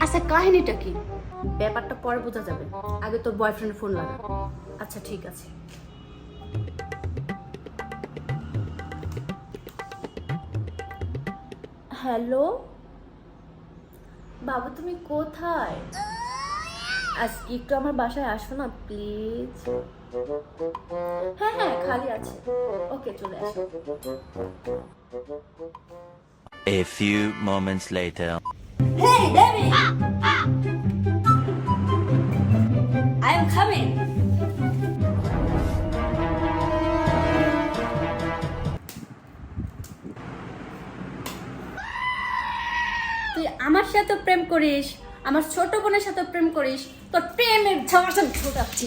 আচ্ছা কাহিনীটা কি? ব্যাপারটা পরে বোঝা যাবে, আগে তোর বয়ফ্রেন্ডের ফোন লাগা। আচ্ছা ঠিক আছে। হ্যালো বাবু, তুমি কোথায়? আজকে একটু আমার বাসায় আসো না প্লিজ। হ্যাঁ হ্যাঁ খালি আছে, ওকে চলে আসো। A few moments later. Hey baby, I am coming. তুই আমার সাথে প্রেম করিস, আমার ছোট বোনের সাথে প্রেম করিস, তোর প্রেমের ঝামেলা ছোটাচ্ছি।